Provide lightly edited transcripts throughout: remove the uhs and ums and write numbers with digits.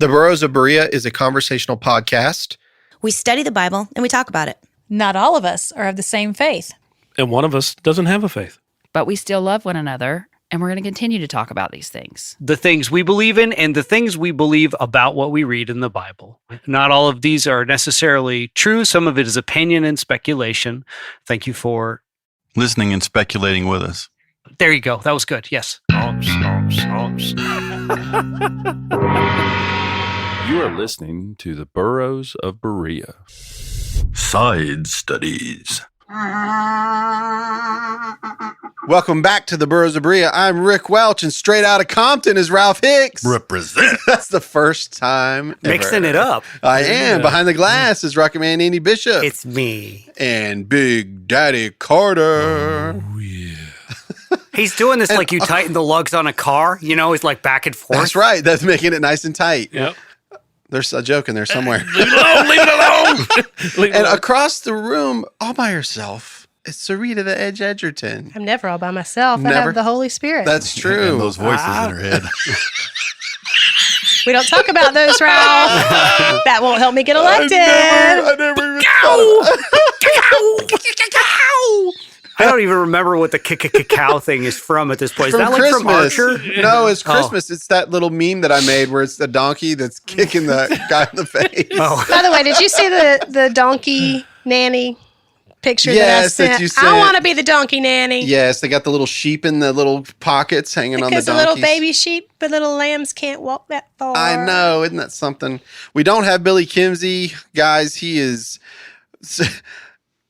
The Burros of Berea is a conversational podcast. We study the Bible and we talk about it. Not all of us are of the same faith. And one of us doesn't have a faith. But we still love one another, and we're going to continue to talk about these things. The things we believe in and the things we believe about what we read in the Bible. Not all of these are necessarily true. Some of it is opinion and speculation. Thank you for listening and speculating with us. There you go. That was good. Yes. You are listening to the Burros of Berea. Side studies. Welcome back to the Burros of Berea. I'm Rick Welch, and straight out of Compton is Ralph Hicks. Represent. That's the first time ever. Mixing it up. I am. Behind the glass is Rocket Man Andy Bishop. It's me. And Big Daddy Carter. Oh, yeah. He's doing this like you tighten the lugs on a car. You know, he's like back and forth. That's right. That's making it nice and tight. Yep. There's a joke in there somewhere. Leave it alone. And across the room, all by herself, is Sarita the Edge Edgerton. I'm never all by myself. I Never? have the Holy Spirit. That's true. And those voices in her head. We don't talk about those, Ralph. That won't help me get elected. I never even I don't even remember what the cow thing is from at this point. Is From that like Christmas. from Archer? No, it's Christmas. It's that little meme that I made where it's the donkey that's kicking the guy in the face. Oh. By the way, did you see the donkey nanny picture Yes, that I that sent? you sent. I want to be the donkey nanny. Yes, they got the little sheep in the little pockets hanging on the Because the donkeys. little baby sheep, but little lambs can't walk that far. I know, isn't that something? We don't have Billy Kimsey, guys. He is.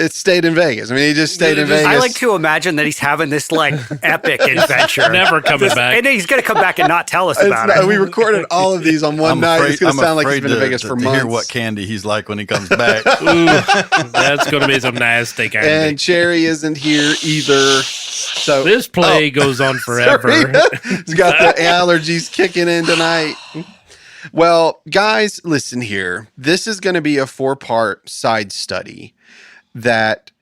It stayed in Vegas. I mean, he just stayed in Vegas. I like to imagine that he's having this like epic adventure. Never coming back. And he's going to come back and not tell us about it. We recorded all of these on one night. It's going to sound like he's been to Vegas for months. To hear what candy he's like when he comes back. Ooh, that's going to be some nasty candy. And Cherry isn't here either. So This play goes on forever. He's got the allergies kicking in tonight. Well, guys, listen here. This is going to be a 4-part side study that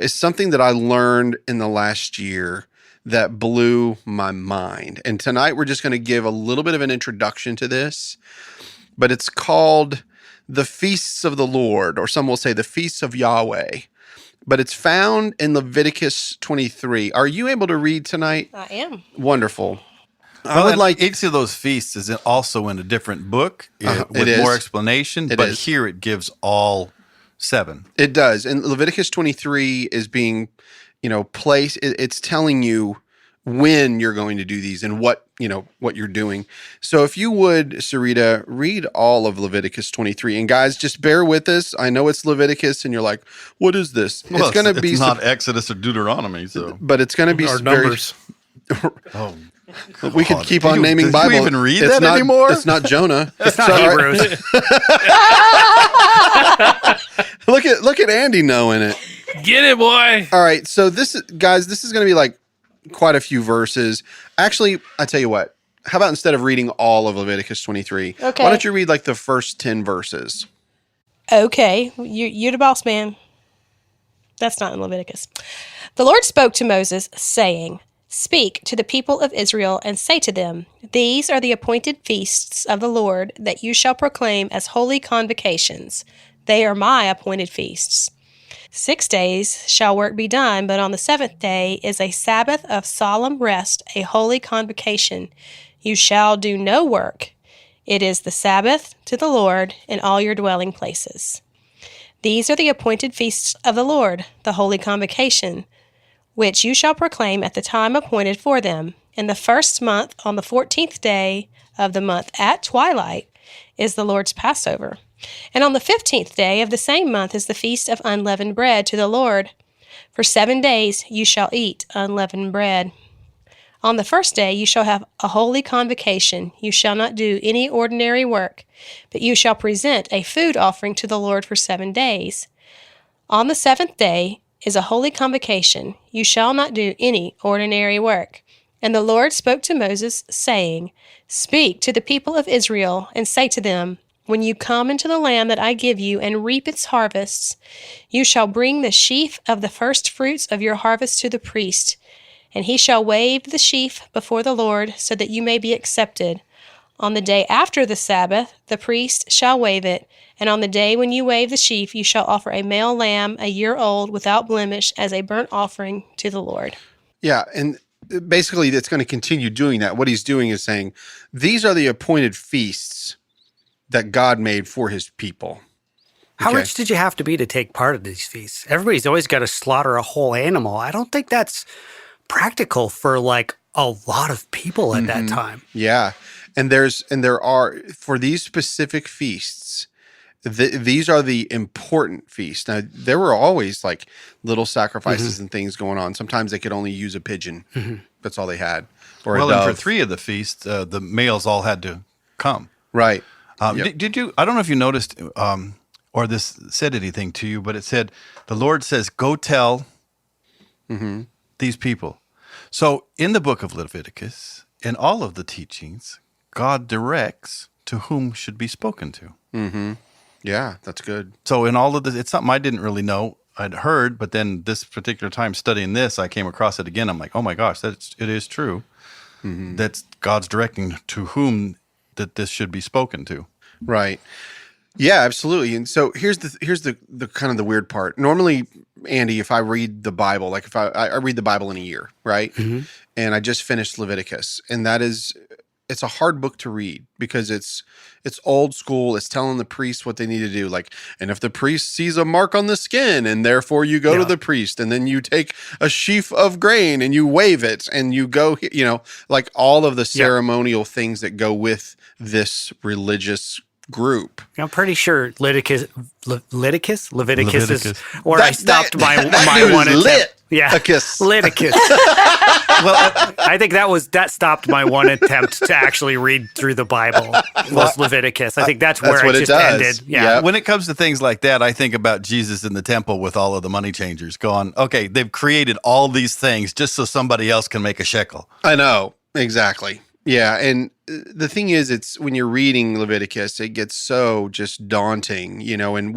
is something that I learned in the last year that blew my mind. And tonight we're just going to give a little bit of an introduction to this, but it's called the Feasts of the Lord, or some will say the Feasts of Yahweh. But it's found in Leviticus 23. Are you able to read tonight? I am. Wonderful. Well, I would like each of those feasts is also in a different book with is. more explanation, It but is. here it gives all 7. It does. And Leviticus 23 is being, placed. It's telling you when you're going to do these and what you're doing. So if you would, Sarita, read all of Leviticus 23. And guys, just bear with us. I know it's Leviticus and you're like, what is this? Well, it's going to be it's not Exodus or Deuteronomy, so. but it's going to be Or very, numbers. Oh, we could keep on naming did Bible. you even read It's that not, anymore? It's not Jonah. It's not Hebrews. Look at Andy knowing it. Get it, boy. All right, so this is going to be like quite a few verses. Actually, I tell you what. How about instead of reading all of Leviticus 23, Okay. why don't you read like the first 10 verses? Okay, you're the boss man. That's not in Leviticus. The Lord spoke to Moses, saying, "Speak to the people of Israel and say to them, These are the appointed feasts of the Lord that you shall proclaim as holy convocations. They are my appointed feasts. 6 days shall work be done, but on the 7th day is a Sabbath of solemn rest, a holy convocation. You shall do no work. It is the Sabbath to the Lord in all your dwelling places. These are the appointed feasts of the Lord, the holy convocation, which you shall proclaim at the time appointed for them. In the first month, on the 14th day of the month at twilight, is the Lord's Passover. And on the 15th day of the same month is the feast of unleavened bread to the Lord. For 7 days you shall eat unleavened bread. On the first day you shall have a holy convocation. You shall not do any ordinary work, but you shall present a food offering to the Lord for 7 days. On the 7th day is a holy convocation. You shall not do any ordinary work. And the Lord spoke to Moses, saying, Speak to the people of Israel, and say to them, When you come into the land that I give you and reap its harvests, you shall bring the sheaf of the first fruits of your harvest to the priest, and he shall wave the sheaf before the Lord, so that you may be accepted. On the day after the Sabbath, the priest shall wave it, and on the day when you wave the sheaf, you shall offer a male lamb a year old without blemish as a burnt offering to the Lord. Yeah, and basically it's going to continue doing that. What he's doing is saying, these are the appointed feasts that God made for his people. How Okay. rich did you have to be to take part of these feasts? Everybody's always got to slaughter a whole animal. I don't think that's practical for like a lot of people at that time. Yeah. And there are, for these specific feasts, these are the important feasts. Now, there were always like little sacrifices and things going on. Sometimes they could only use a pigeon. That's all they had. Or Well, a and dove. for 3 of the feasts, the males all had to come. Right. Yep. Did you? I don't know if you noticed, or this said anything to you, but it said the Lord says, "Go tell these people." So in the book of Leviticus, in all of the teachings, God directs to whom should be spoken to. Yeah, that's good. So in all of this, it's something I didn't really know. I'd heard, but then this particular time studying this, I came across it again. I'm like, oh my gosh, it is true. That's God's directing to whom that this should be spoken to. Right. Yeah, absolutely. And so here's the kind of the weird part. Normally, Andy, if I read the Bible, like if I read the Bible in a year, right? And I just finished Leviticus, and it's a hard book to read because it's old school. It's telling the priest what they need to do. Like, and if the priest sees a mark on the skin, and therefore you go to the priest, and then you take a sheaf of grain and you wave it, and you go, like all of the ceremonial things that go with this religious group. I'm pretty sure Leviticus is where I That- stopped that my dude one is attempt. lit. Yeah, A kiss. Leviticus. Well, I think that stopped my one attempt to actually read through the Bible. Was Leviticus? I think that's where what it it just does. ended. Yeah. Yep. When it comes to things like that, I think about Jesus in the temple with all of the money changers going, okay, they've created all these things just so somebody else can make a shekel. I know. Exactly. Yeah. And the thing is, it's when you're reading Leviticus, it gets so just daunting, and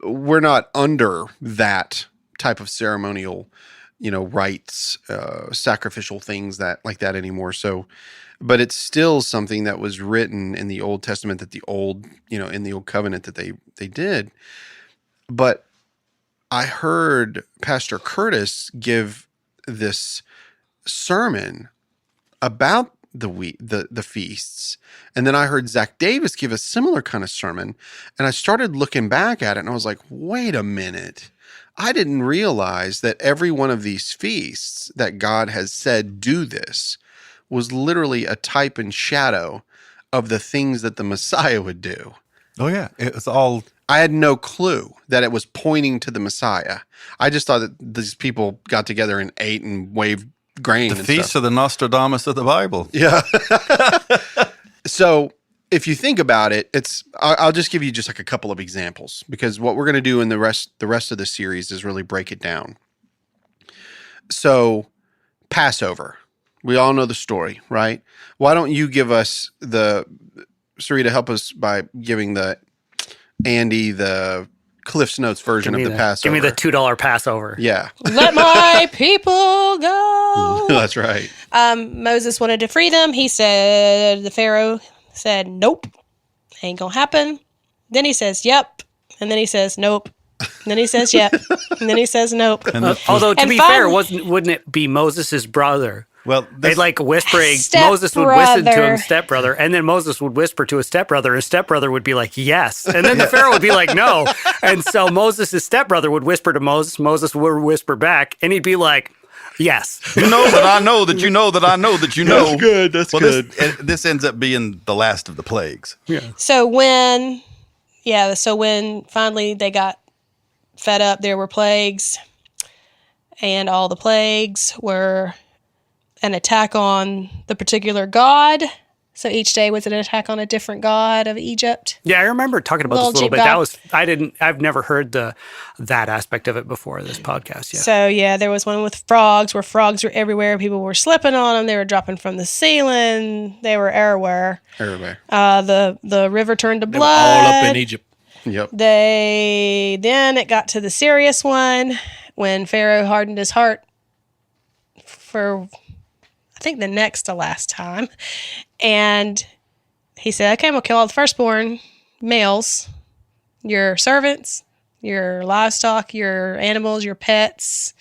we're not under that type of ceremonial, rites, sacrificial things like that anymore. So, but it's still something that was written in the Old Testament in the Old Covenant that they did. But I heard Pastor Curtis give this sermon about the feasts, and then I heard Zach Davis give a similar kind of sermon, and I started looking back at it, and I was like, wait a minute, I didn't realize that every one of these feasts that God has said do this was literally a type and shadow of the things that the Messiah would do. Oh, yeah. It's all. I had no clue that it was pointing to the Messiah. I just thought that these people got together and ate and waved grain. The and feast stuff. of the Nostradamus of the Bible. Yeah. So if you think about it, I'll just give you just like a couple of examples, because what we're going to do in the rest of the series is really break it down. So Passover, we all know the story, right? Why don't you give us Sarita, help us by giving Andy the Cliff's Notes version of the Passover. Give me the $2 Passover. Yeah. Let my people go. That's right. Moses wanted to free them. The Pharaoh said, nope, ain't gonna happen. Then he says, yep. And then he says, nope. And then he says, yep. And then he says, nope. Although, to And be finally- fair, wouldn't it be Moses' brother? Well, They'd like whispering, Stepbrother. Moses would listen to him, stepbrother, and then Moses would whisper to his stepbrother, and stepbrother would be like, yes. And then the Pharaoh would be like, no. And so Moses' stepbrother would whisper to Moses, Moses would whisper back, and he'd be like, yes. you know that I know that you know that I know that you know. That's good. That's good. This ends up being the last of the plagues. So when finally they got fed up, there were plagues, and all the plagues were an attack on the particular god. So each day was an attack on a different god of Egypt. Yeah, I remember talking about Little this a little Jeep bit. I've never heard that aspect of it before this podcast. Yeah. So yeah, there was one with frogs where frogs were everywhere. People were slipping on them. They were dropping from the ceiling. They were everywhere. Everywhere. The river turned to They were blood. all up in Egypt. Yep. Then it got to the serious one when Pharaoh hardened his heart for, I think, the next to last time. And he said, okay, I'm going to kill all the firstborn males, your servants, your livestock, your animals, your pets,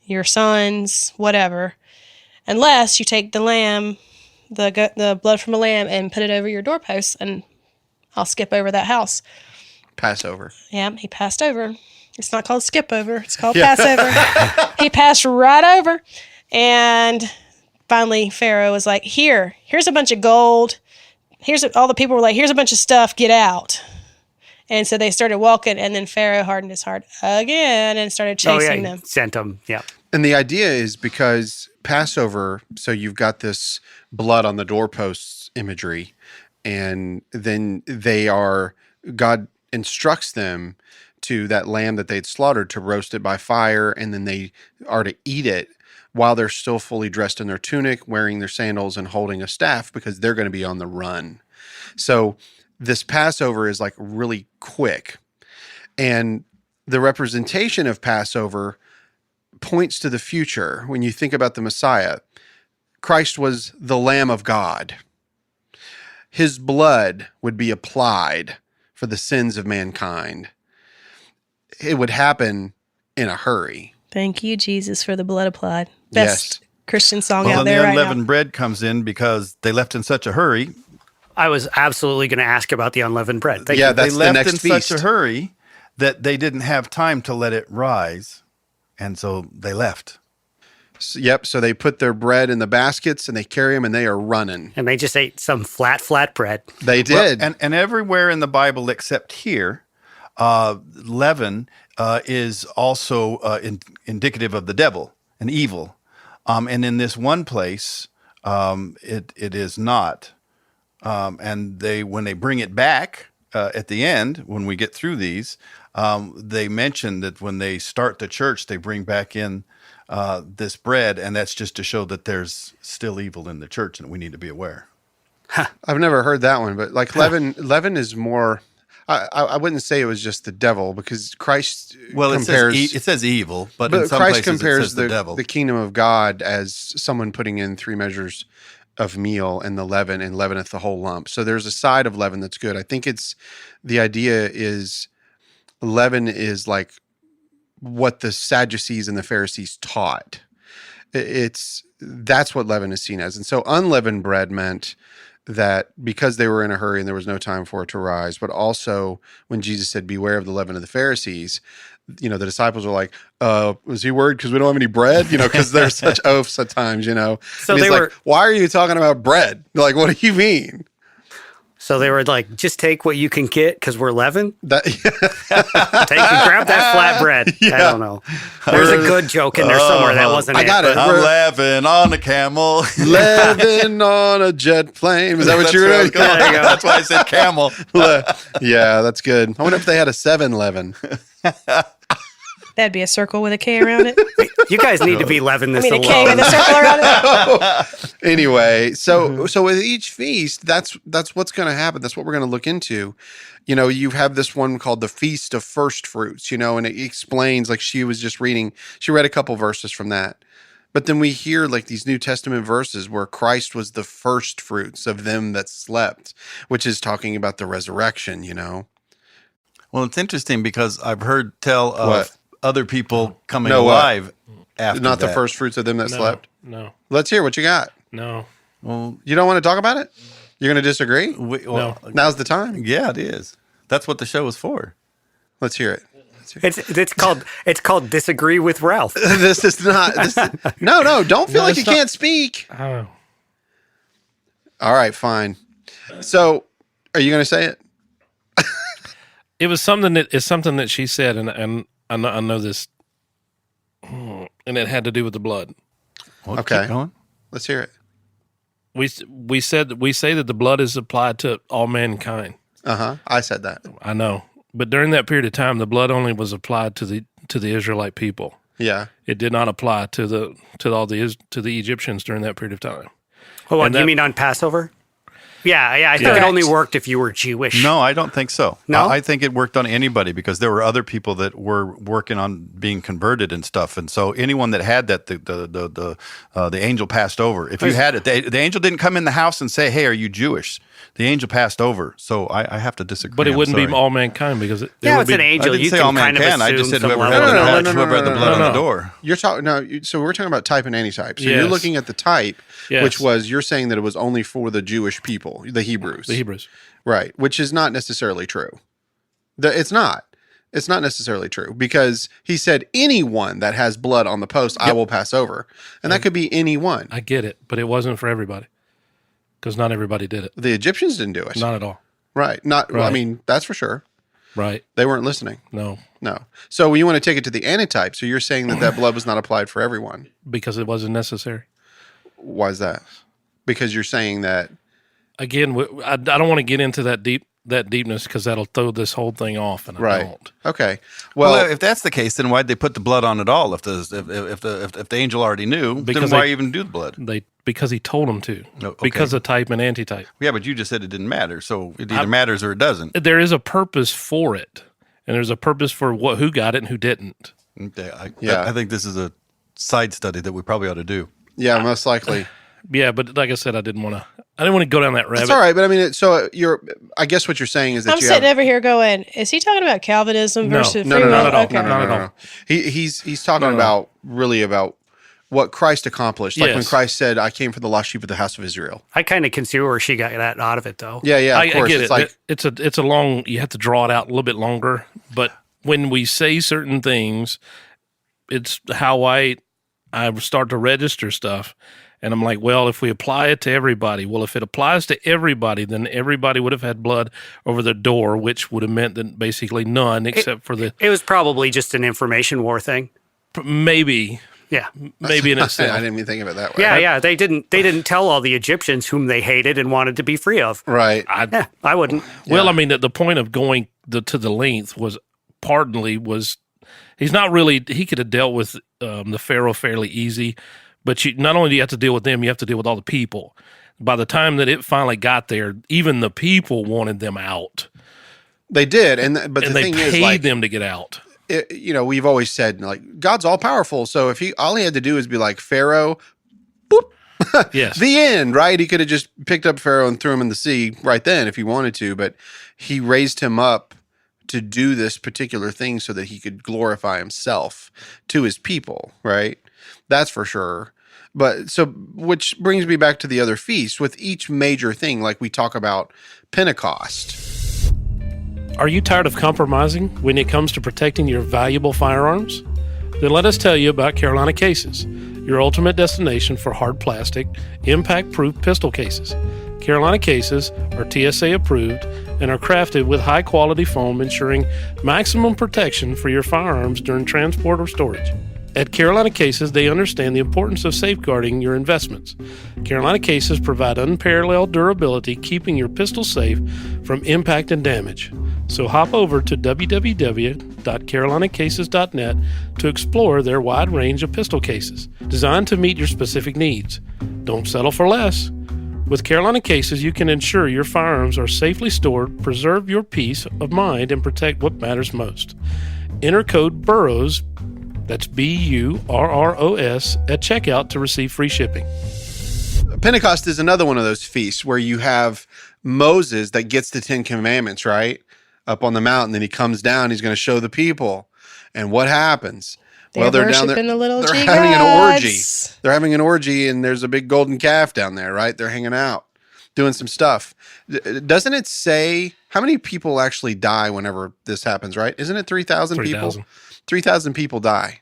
your sons, whatever, unless you take the lamb, the blood from a lamb, and put it over your doorposts, and I'll skip over that house. Passover. Yeah, he passed over. It's not called skip over. It's called Passover. He passed right over. And finally, Pharaoh was like, here's a bunch of gold. All the people were like, here's a bunch of stuff. Get out. And so they started walking, and then Pharaoh hardened his heart again and started chasing them. Sent them, yeah. And the idea is because Passover, so you've got this blood on the doorposts imagery, and then God instructs them to that lamb that they'd slaughtered to roast it by fire, and then they are to eat it while they're still fully dressed in their tunic, wearing their sandals, and holding a staff, because they're going to be on the run. So this Passover is like really quick. And the representation of Passover points to the future. When you think about the Messiah, Christ was the Lamb of God. His blood would be applied for the sins of mankind. It would happen in a hurry. Thank you, Jesus, for the blood applied. Best Yes. Christian song Well, out and there the right now. unleavened bread comes in because they left in such a hurry. I was absolutely going to ask about the unleavened bread. Thank Yeah, you. that's They the left next in feast. such a hurry that they didn't have time to let it rise, and so they left. Yep. So they put their bread in the baskets and they carry them and they are running. And they just ate some flat bread. They Well, did. and everywhere in the Bible except here, leaven is also indicative of the devil and evil. And in this one place, it is not. And when they bring it back at the end, when we get through these, they mention that when they start the church, they bring back in this bread, and that's just to show that there's still evil in the church and we need to be aware. I've never heard that one, but like leaven is more. I wouldn't say it was just the devil, because Christ compares. It says evil, but in But some Christ places compares it says the devil. the kingdom of God as someone putting in 3 measures of meal and the leaven, and leaveneth the whole lump. So there's a side of leaven that's good. I think the idea is leaven is like what the Sadducees and the Pharisees taught. That's what leaven is seen as. And so unleavened bread meant that because they were in a hurry and there was no time for it to rise, but also when Jesus said, beware of the leaven of the Pharisees, the disciples were like, was he worried because we don't have any bread? Because there's such oaths at times, So And he's they like, were- why are you talking about bread? They're like, what do you mean? So they were like, just take what you can get because we're leaven. That Grab that flat bread. I don't know. There's a good joke in there somewhere that wasn't I got it. but- I'm laughing on a camel. leaven on a jet plane. Is that what That's you where I were was going. There you go. That's why I said camel. Yeah, that's good. I wonder if they had a 7-Eleven. That'd be a circle with a K around it. You guys need to be leaven this A alone. K with a circle around it. Anyway, so with each feast, that's what's going to happen. That's what we're going to look into. You have this one called the Feast of First Fruits, and it explains, like she was just reading, she read a couple verses from that. But then we hear like these New Testament verses where Christ was the first fruits of them that slept, which is talking about the resurrection, Well, it's interesting because I've heard tell of What? other people coming No, what? alive after Not the that. first fruits of them that slept. No. Let's hear what you got. No. Well, You don't want to talk about it? You're going to disagree? Now's the time. Yeah, it is. That's what the show is for. Let's hear it. It's called Disagree with Ralph. This is not. No, don't feel like you can't speak. Oh. All right, fine. So, are you going to say it? It was something that she said, and I know this, and it had to do with the blood. Well, Okay. keep going. Let's hear it. We say that the blood is applied to all mankind. I said that. I know, but during that period of time, the blood only was applied to the Israelite people. Yeah. It did not apply to the Egyptians during that period of time. Hold on, And you that- mean on Passover? Yeah, I think it only worked if you were Jewish. No, I don't think so. No? I think it worked on anybody because there were other people that were working on being converted and stuff. And so anyone that had that, the angel passed over. If you had it, the angel didn't come in the house and say, "Hey, are you Jewish?" The angel passed over. So I have to disagree. But it wouldn't be all mankind because it would it's be an angel. I didn't You say can all kind of mankind. I assume just said some whoever level had of the knowledge. whoever had the blood on the door. You're talking so we're talking about type and antitype. So you're Yes. looking at the type, Yes. which was you're saying that it was only for the Jewish people, the Hebrews. the Hebrews. Right, which is not necessarily true. It's not. It's not necessarily true because he said anyone that has blood on the post, I will pass over. And that could be anyone. I get it, but it wasn't for everybody because not everybody did it. The Egyptians didn't do it. Not at all. Right. Not. Well, I Right. mean, that's for sure. Right. They weren't listening. No, No. So you want to take it to the antitype. So you're saying that blood was not applied for everyone. because it wasn't necessary. Why is that? Because you're saying that. Again, I don't want to get into that deepness because that'll throw this whole thing off, and I don't. Okay. Well, Well, if that's the case, then why'd they put the blood on at all? If the angel already knew, Because then why they- even do the blood? Because he told them to. No, okay. Because of type and antitype. Yeah, but you just said it didn't matter, so it either matters or it doesn't. There is a purpose for it, and there's a purpose for who got it and who didn't. Okay, Yeah. I think this is a side study that we probably ought to do. yeah, most likely. Yeah, but like I said, I didn't want to go down that rabbit. That's all right. But I mean, I guess what you're saying is that I'm sitting over here going, is he talking about Calvinism No. versus No, free no, will? not at all. Okay. No, no, Not no, at no, all. no. He's talking about really about what Christ accomplished. Like when Yes. Christ said, "I came for the lost sheep of the house of Israel." I kind of can see where she got that out of it, though. Yeah, yeah, of I course. get It's it. like It's a long. You have to draw it out a little bit longer. But when we say certain things, it's how I start to register stuff, and I'm like, well, if we apply it to everybody, well, if it applies to everybody, then everybody would have had blood over their door, which would have meant that basically none, except for the It was probably just an information war thing. maybe Yeah. in I itself. didn't even think of it that way. Yeah. They didn't tell all the Egyptians whom they hated and wanted to be free of. Right. Yeah, I wouldn't. Well, I mean, the point of going to the length was he's not really, he could have dealt with the Pharaoh fairly easy, but not only do you have to deal with them, you have to deal with all the people. By the time that it finally got there, even the people wanted them out. They did, but And the they thing paid is, like, them to get out. we've always said like God's all powerful. So if all he had to do is be like Pharaoh, boop, Yes. the end, right? He could have just picked up Pharaoh and threw him in the sea right then if he wanted to, but he raised him up to do this particular thing so that he could glorify himself to his people, right? That's for sure. But so, which brings me back to the other feasts with each major thing, like we talk about Pentecost. Are you tired of compromising when it comes to protecting your valuable firearms? Then let us tell you about Carolina Cases, your ultimate destination for hard plastic, impact-proof pistol cases. Carolina Cases are TSA approved and are crafted with high-quality foam, ensuring maximum protection for your firearms during transport or storage. At Carolina Cases, they understand the importance of safeguarding your investments. Carolina Cases provide unparalleled durability, keeping your pistol safe from impact and damage. So hop over to www.carolinacases.net to explore their wide range of pistol cases, designed to meet your specific needs. Don't settle for less. With Carolina Cases, you can ensure your firearms are safely stored, preserve your peace of mind, and protect what matters most. Enter code BURROS, that's BURROS, at checkout to receive free shipping. Pentecost is another one of those feasts where you have Moses that gets the 10 Commandments, right? Up on the mountain, then he comes down, he's going to show the people. And what happens? They're down there. worshiping the little They're G having an orgy. gods. They're having an orgy, and there's a big golden calf down there, right? They're hanging out, doing some stuff. Doesn't it say how many people actually die whenever this happens, right? Isn't it 3,000 people? 3,000. 3,000 people die.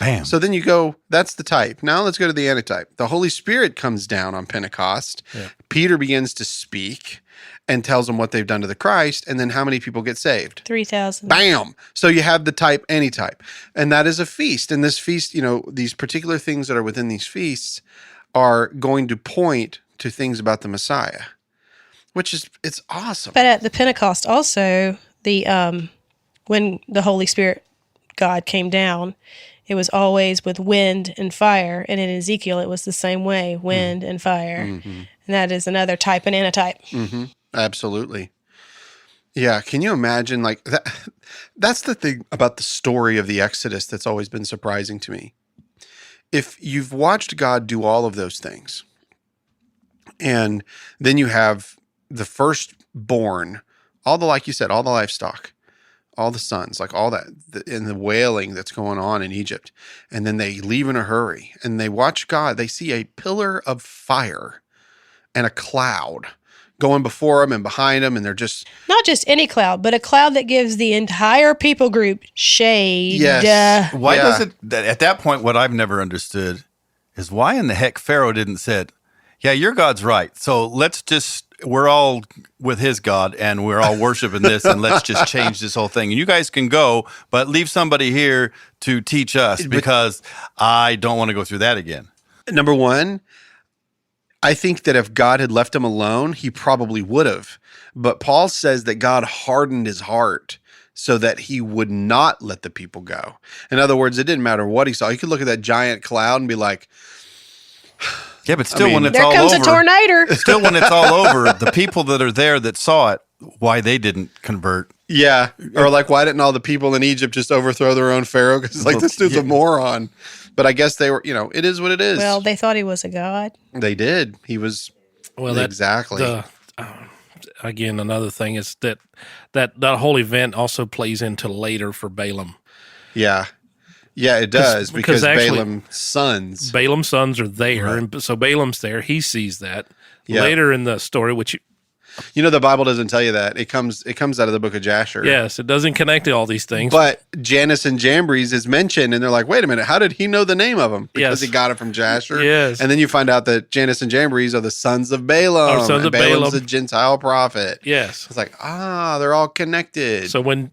Bam. So then you go, that's the type. Now let's go to the antitype. The Holy Spirit comes down on Pentecost. Yeah. Peter begins to speak and tells them what they've done to the Christ. And then how many people get saved? 3,000. Bam. So you have the type, antitype. And that is a feast. And this feast, these particular things that are within these feasts are going to point to things about the Messiah, it's awesome. But at the Pentecost also, when the Holy Spirit, God, came down, it was always with wind and fire. And in Ezekiel, it was the same way, wind and fire. And that is another type and antitype. Absolutely. Yeah. Can you imagine like that? That's the thing about the story of the Exodus that's always been surprising to me. If you've watched God do all of those things, and then you have the firstborn, like you said, all the livestock, all the sons, like all that, and the wailing that's going on in Egypt. And then they leave in a hurry and they watch God. They see a pillar of fire and a cloud going before them and behind them. And they're just... Not just any cloud, but a cloud that gives the entire people group shade. Yes. Why does it, at that point, what I've never understood is why in the heck Pharaoh didn't said, yeah, your God's right. So we're all with his God and we're all worshiping this and let's just change this whole thing. And you guys can go, but leave somebody here to teach us because I don't want to go through that again. Number one, I think that if God had left him alone, he probably would have. But Paul says that God hardened his heart so that he would not let the people go. In other words, it didn't matter what he saw. He could look at that giant cloud and be like... Yeah, but still, when it's there all comes over, a tornado. Still, when it's all over, the people that are there that saw it, why they didn't convert? Yeah, or like, why didn't all the people in Egypt just overthrow their own pharaoh? Because like this dude's a moron. But I guess they were, it is what it is. Well, they thought he was a god. They did. He was. Well, exactly. Again, another thing is that whole event also plays into later for Balaam. Yeah. Yeah, it does because actually, Balaam's sons are there, right. And so Balaam's there. He sees that later in the story, which the Bible doesn't tell you that. It comes out of the book of Jasher. Yes, it doesn't connect to all these things. But Jannes and Jambres is mentioned, and they're like, "Wait a minute, how did he know the name of them?" Because he got it from Jasher. Yes, and then you find out that Jannes and Jambres are the sons of Balaam. Balaam's a Gentile prophet. Yes, it's like they're all connected. So when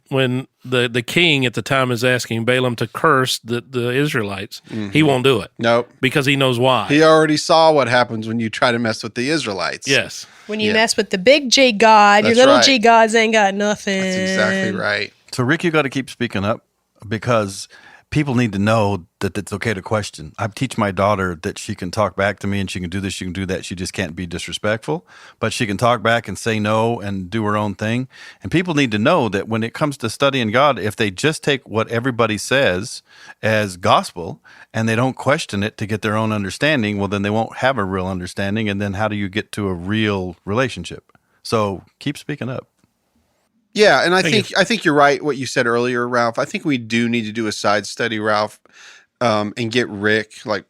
the king at the time is asking Balaam to curse the Israelites, he won't do it. Nope, because he knows why. He already saw what happens when you try to mess with the Israelites. Yes. When you mess with the big G God, your little G gods ain't got nothing. That's exactly right. So, Rick, you got to keep speaking up because people need to know that it's okay to question. I teach my daughter that she can talk back to me and she can do this, she can do that. She just can't be disrespectful, but she can talk back and say no and do her own thing. And people need to know that when it comes to studying God, if they just take what everybody says as gospel and they don't question it to get their own understanding, well, then they won't have a real understanding. And then how do you get to a real relationship? So keep speaking up. Yeah, and I think you're right what you said earlier, Ralph. I think we do need to do a side study, Ralph, and get Rick, like,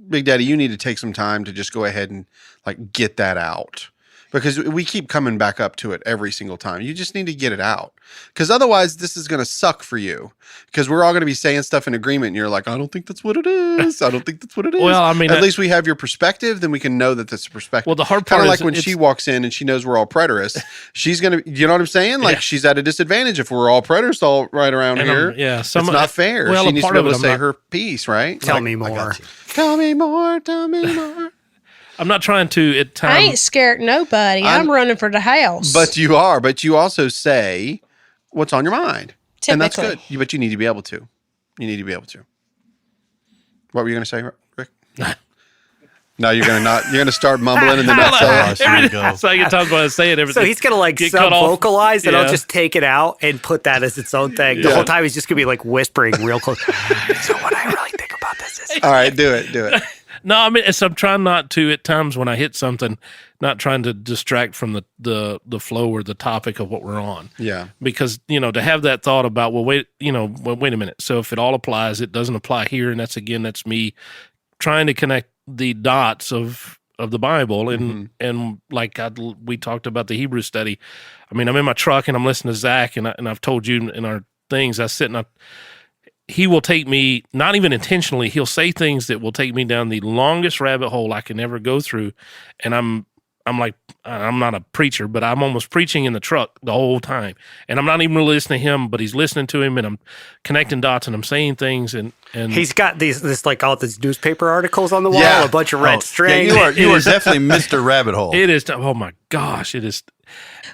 Big Daddy, you need to take some time to just go ahead and like get that out. Because we keep coming back up to it every single time. You just need to get it out. Because otherwise, this is going to suck for you. Because we're all going to be saying stuff in agreement, and you're like, I don't think that's what it is. I don't think that's what it is. Well, I mean, at least we have your perspective, then we can know that that's a perspective. Well, the hard part kind of is like when she walks in and she knows we're all preterists, she's going to, you know what I'm saying? Like she's at a disadvantage if we're all preterists all right around here. It's not fair. Well, she needs to be able to say her piece, right? Tell me more. Tell me more. Tell me more. I'm not trying to at times. I ain't scared nobody. I'm running for the house. But you are. But you also say what's on your mind. Typically. And that's good. But you need to be able to. You need to be able to. What were you going to say, Rick? No, you're going to not. You're going to start mumbling and then not say it. Second time when I say it, everything. So he's going to like sub-vocalize and I'll just take it out and put that as its own thing. The whole time he's just going to be like whispering real close. So what I really think about this is... All right, do it. No, I mean, so I'm trying not to, at times when I hit something, not trying to distract from the flow or the topic of what we're on. Yeah. Because, to have that thought about, wait a minute. So if it all applies, it doesn't apply here. And that's me trying to connect the dots of the Bible. And like we talked about the Hebrew study. I mean, I'm in my truck and I'm listening to Zach and I've told you in our things, I sit and he will take me, not even intentionally, he'll say things that will take me down the longest rabbit hole I can ever go through. And I'm like, I'm not a preacher, but I'm almost preaching in the truck the whole time. And I'm not even really listening to him, but he's listening to him and I'm connecting dots and I'm saying things. And he's got this like all these newspaper articles on the wall, a bunch of red string. Yeah, you are definitely Mr. Rabbit Hole. It is. Oh my gosh. It is.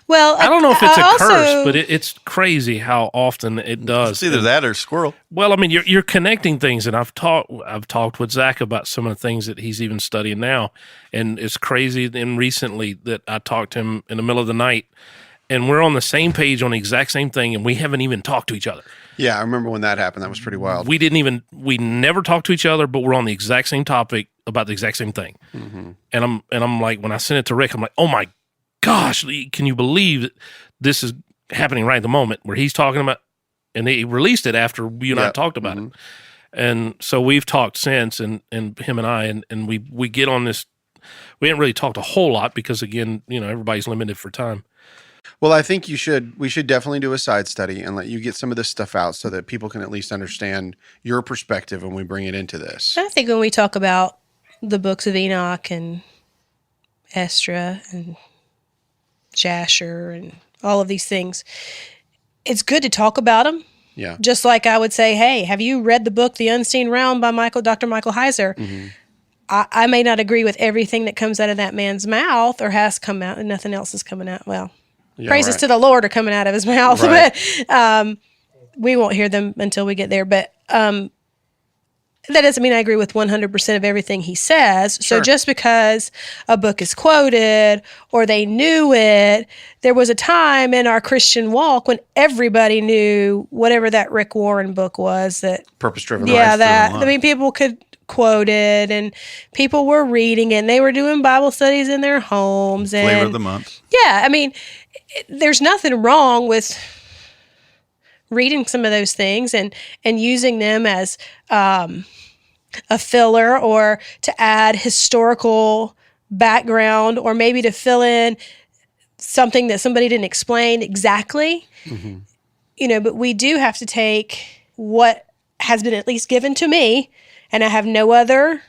Well, I don't know if it's a also, curse, but it's crazy how often it does. It's either that or squirrel. Well, I mean, you're connecting things, and I've talked with Zach about some of the things that he's even studying now, and it's crazy. And recently, that I talked to him in the middle of the night, and we're on the same page on the exact same thing, and we haven't even talked to each other. Yeah, I remember when that happened. That was pretty wild. We never talked to each other, but we're on the exact same topic about the exact same thing. Mm-hmm. And I'm like, when I sent it to Rick, I'm like, oh my gosh, can you believe that this is happening right at the moment where he's talking about, and he released it after you and I talked about it. And so we've talked since, and him and I, and we get on this. We haven't really talked a whole lot because, again, everybody's limited for time. Well, I think we should definitely do a side study and let you get some of this stuff out so that people can at least understand your perspective when we bring it into this. I think when we talk about the books of Enoch and Esdras and Jasher and all of these things, it's good to talk about them. Yeah. Just like I would say, hey, have you read the book The Unseen Realm by Dr. Michael Heiser? Mm-hmm. I may not agree with everything that comes out of that man's mouth or has come out, and nothing else is coming out. Well, praises to the Lord are coming out of his mouth, but we won't hear them until we get there. But that doesn't mean I agree with 100% of everything he says. Sure. So just because a book is quoted or they knew it, there was a time in our Christian walk when everybody knew whatever that Rick Warren book was. That Purpose-driven yeah, life. people could quote it, and people were reading it, and they were doing Bible studies in their homes. And Flavor of the month. yeah, I mean, there's nothing wrong with reading some of those things and using them as a filler or to add historical background or maybe to fill in something that somebody didn't explain exactly. Mm-hmm. But we do have to take what has been at least given to me, and I have no other.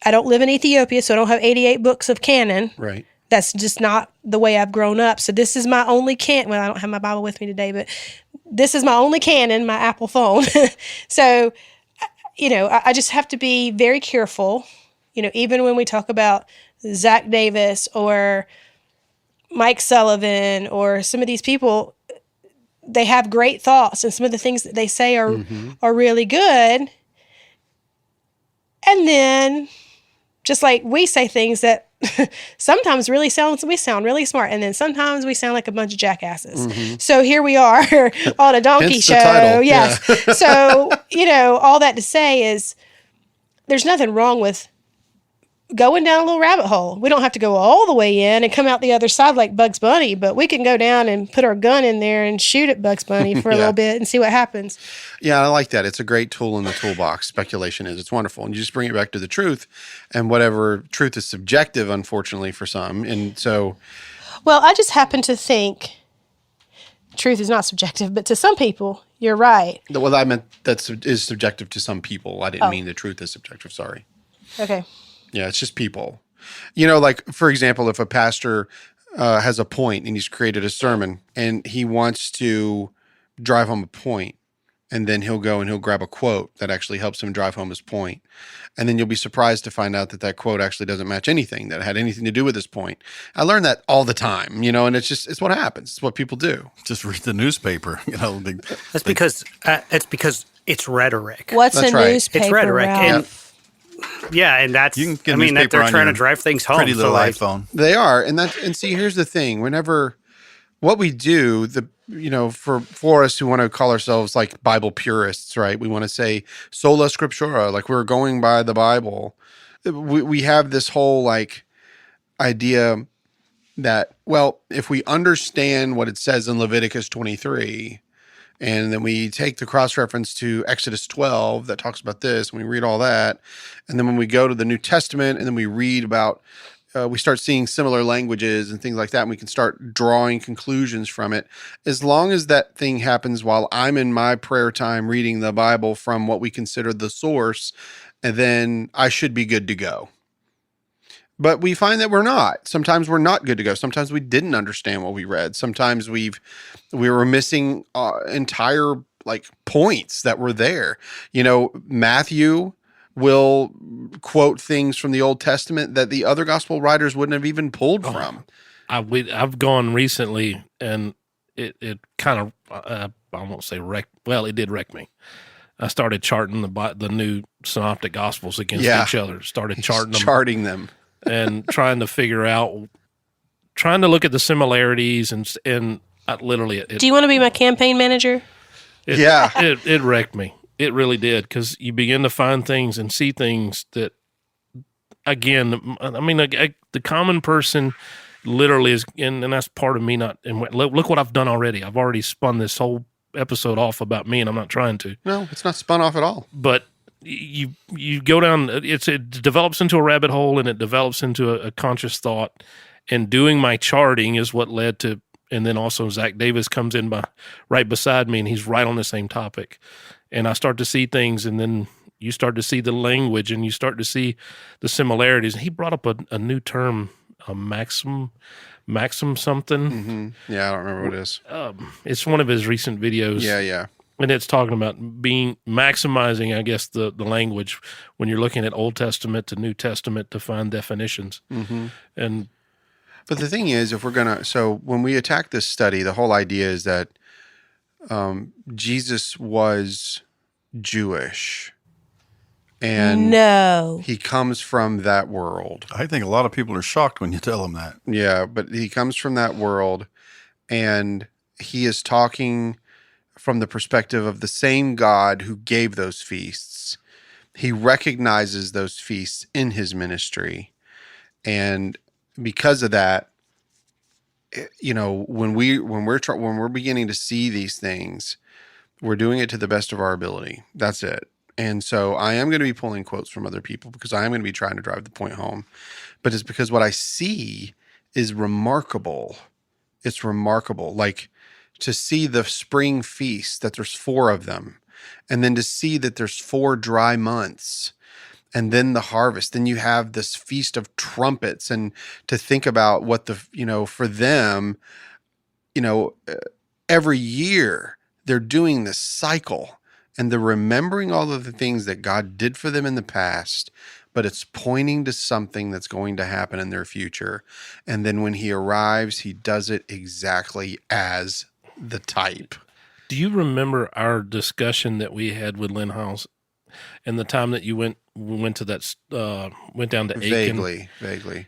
I don't live in Ethiopia, so I don't have 88 books of canon. Right. That's just not the way I've grown up. So this is my only canon. Well, I don't have my Bible with me today, but this is my only canon, my Apple phone. So, I just have to be very careful. Even when we talk about Zach Davis or Mike Sullivan or some of these people, they have great thoughts, and some of the things that they say are really good. And then, just like we say things that sometimes we sound really smart, and then sometimes we sound like a bunch of jackasses. Mm-hmm. So here we are on a donkey Hence show. the title. Yes. Yeah. So, all that to say is there's nothing wrong with going down a little rabbit hole. We don't have to go all the way in and come out the other side like Bugs Bunny, but we can go down and put our gun in there and shoot at Bugs Bunny for a little bit and see what happens. Yeah, I like that. It's a great tool in the toolbox. Speculation is. It's wonderful. And you just bring it back to the truth, and whatever truth is subjective, unfortunately, for some. And so... Well, I just happen to think truth is not subjective, but to some people, you're right. Well, I meant that is subjective to some people. I didn't mean the truth is subjective. Sorry. Okay. Yeah, it's just people. Like, for example, if a pastor has a point and he's created a sermon and he wants to drive home a point, and then he'll go and he'll grab a quote that actually helps him drive home his point. And then you'll be surprised to find out that quote actually doesn't match anything that had anything to do with his point. I learn that all the time, and it's what happens. It's what people do. Just read the newspaper, That's because it's rhetoric. What's That's a right. newspaper? It's rhetoric. Ralph? And that's, You can get a that newspaper they're on trying to your drive things home. pretty little So, like, iPhone. They are. And see, here's the thing. Whenever what we do, for us who want to call ourselves like Bible purists, right? We want to say sola scriptura, like we're going by the Bible. We have this whole like idea that, well, if we understand what it says in Leviticus 23, and then we take the cross-reference to Exodus 12 that talks about this, and we read all that, and then when we go to the New Testament and then we read about we start seeing similar languages and things like that, and we can start drawing conclusions from it. As long as that thing happens while I'm in my prayer time reading the Bible from what we consider the source, and then I should be good to go. But we find that we're not. Sometimes we're not good to go. Sometimes we didn't understand what we read. Sometimes we were missing entire like points that were there. Matthew will quote things from the Old Testament that the other gospel writers wouldn't have even pulled from. I've gone recently, and it kind of I won't say wrecked. Well, it did wreck me. I started charting the new synoptic gospels against each other. Started charting them and trying to look at the similarities and literally. Do you want to be my campaign manager? It wrecked me. It really did, because you begin to find things and see things that, again, I mean, the common person literally is, and that's part of me not. And look what I've done already. I've already spun this whole episode off about me, and I'm not trying to. No, it's not spun off at all. But you go down. It develops into a rabbit hole, and it develops into a conscious thought. And doing my charting is what led to. And then also Zach Davis comes in right beside me, and he's right on the same topic. And I start to see things, and then you start to see the language, and you start to see the similarities. And he brought up a new term, a maxim something. Mm-hmm. Yeah, I don't remember what it is. It's one of his recent videos. Yeah. And it's talking about maximizing, I guess, the language when you're looking at Old Testament to New Testament to find definitions. Mm-hmm. But the thing is, when we attack this study, the whole idea is that Jesus was Jewish, and he comes from that world. I think a lot of people are shocked when you tell them that. Yeah, but he comes from that world, and he is talking from the perspective of the same God who gave those feasts. He recognizes those feasts in his ministry, and because of that, when we're beginning to see these things, we're doing it to the best of our ability. That's it. And so I am going to be pulling quotes from other people, because I am going to be trying to drive the point home. But it's because what I see is remarkable. It's remarkable. Like, to see the spring feast, that there's 4 of them, and then to see that there's 4 dry months, and then the harvest. Then you have this feast of trumpets, and to think about what for them, every year they're doing this cycle, and they're remembering all of the things that God did for them in the past, but it's pointing to something that's going to happen in their future. And then when he arrives, he does it exactly as the type. Do you remember our discussion that we had with Lynn House and the time that we went to that, went down to Aiken? Vaguely.